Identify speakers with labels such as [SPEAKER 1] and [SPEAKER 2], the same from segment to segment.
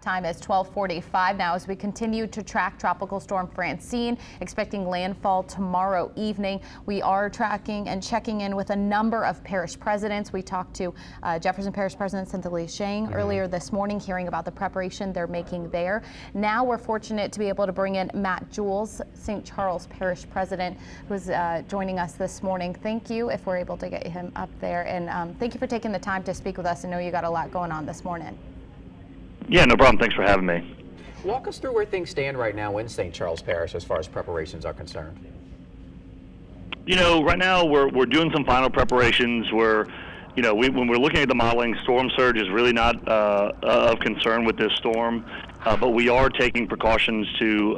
[SPEAKER 1] Time is 12:45 now as we continue to track Tropical Storm Francine, expecting landfall tomorrow evening. We are tracking and checking in with a number of parish presidents. We talked to Jefferson Parish President Cynthia Shang earlier this morning, hearing about the preparation they're making there. Now we're fortunate to be able to bring in Matt Jewell, St. Charles Parish President, who's joining us this morning. Thank you if we're able to get him up there, and thank you for taking the time to speak with us. I know you got a lot going on this morning.
[SPEAKER 2] Yeah, no problem. Thanks for having me.
[SPEAKER 3] Walk us through where things stand right now in St. Charles Parish as far as preparations are concerned.
[SPEAKER 2] You know, right now we're doing some final preparations. When we're looking at the modeling, storm surge is really not of concern with this storm, but we are taking precautions to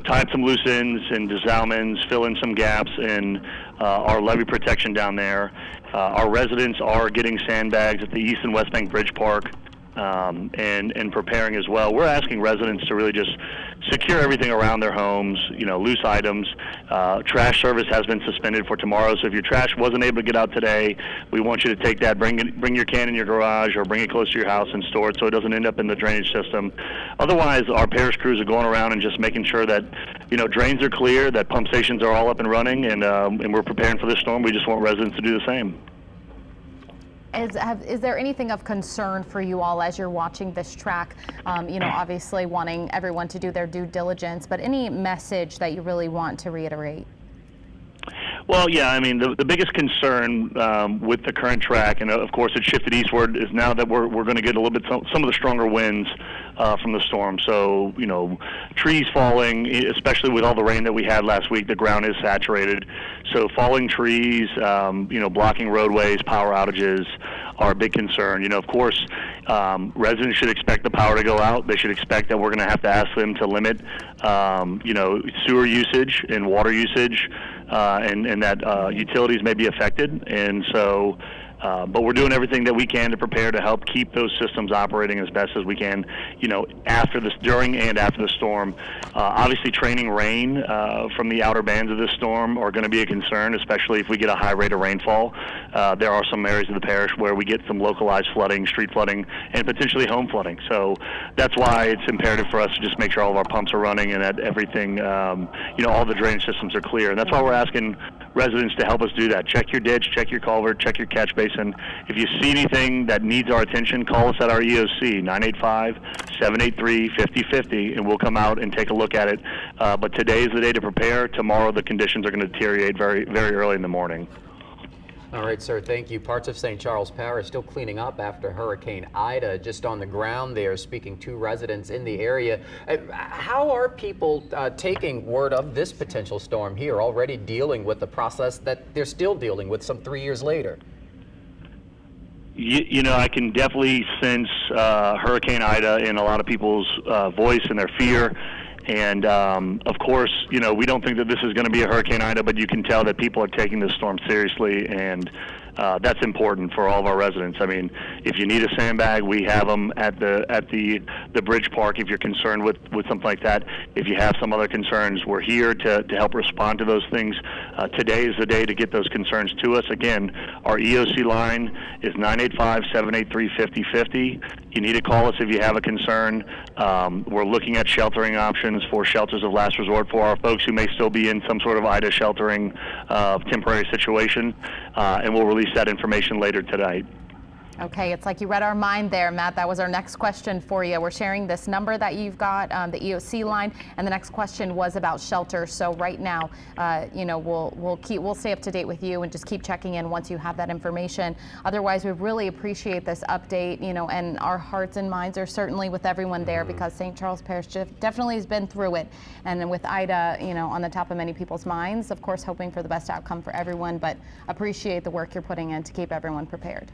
[SPEAKER 2] tie up some loose ends and dissalments, fill in some gaps in our levee protection down there. Our residents are getting sandbags at the East and West Bank Bridge Park and preparing as well. We're asking residents to really just secure everything around their homes, loose items. Trash service has been suspended for tomorrow, so if your trash wasn't able to get out today, we want you to take that, bring your can in your garage or bring it close to your house and store it so it doesn't end up in the drainage system. Otherwise, our parish crews are going around and just making sure that, drains are clear, that pump stations are all up and running, and we're preparing for this storm. We just want residents to do the same.
[SPEAKER 1] Is there anything of concern for you all as you're watching this track? Obviously wanting everyone to do their due diligence, but any message that you really want to reiterate?
[SPEAKER 2] Well, yeah, I mean, the biggest concern with the current track, and of course it shifted eastward, is now that we're going to get a little bit some of the stronger winds from the storm. So, trees falling, especially with all the rain that we had last week, the ground is saturated. So falling trees, blocking roadways, power outages are a big concern. Of course, residents should expect the power to go out. They should expect that we're going to have to ask them to limit, sewer usage and water usage, and that utilities may be affected. And so, but we're doing everything that we can to prepare to help keep those systems operating as best as we can, during and after the storm. Obviously, training rain from the outer bands of this storm are going to be a concern, especially if we get a high rate of rainfall. There are some areas of the parish where we get some localized flooding, street flooding, and potentially home flooding. So that's why it's imperative for us to just make sure all of our pumps are running and that everything, all the drainage systems are clear. And that's why we're asking residents to help us do that. Check your ditch, check your culvert, check your catch basin. If you see anything that needs our attention, call us at our EOC, 985-783-5050, and we'll come out and take a look at it. But today is the day to prepare. Tomorrow the conditions are going to deteriorate very, very early in the morning.
[SPEAKER 3] All right, sir, thank you. Parts of St. Charles Parish still cleaning up after Hurricane Ida. Just on the ground there, speaking to residents in the area. How are people taking word of this potential storm here, already dealing with the process that they're still dealing with some 3 years later?
[SPEAKER 2] I can definitely sense Hurricane Ida in a lot of people's voice and their fear. And, of course, we don't think that this is going to be a Hurricane Ida, but you can tell that people are taking this storm seriously, and that's important for all of our residents. I mean, if you need a sandbag, we have them at the bridge park if you're concerned with something like that. If you have some other concerns, we're here to help respond to those things. Today is the day to get those concerns to us. Again, our EOC line is 985-783-5050. You need to call us if you have a concern. We're looking at sheltering options for shelters of last resort for our folks who may still be in some sort of Ida sheltering temporary situation, and we'll release that information later tonight.
[SPEAKER 1] Okay, it's like you read our mind there, Matt. That was our next question for you. We're sharing this number that you've got, the EOC line, and the next question was about shelter. So right now, we'll stay up to date with you and just keep checking in once you have that information. Otherwise, we really appreciate this update, and our hearts and minds are certainly with everyone there because St. Charles Parish definitely has been through it. And with Ida, on the top of many people's minds, of course, hoping for the best outcome for everyone, but appreciate the work you're putting in to keep everyone prepared.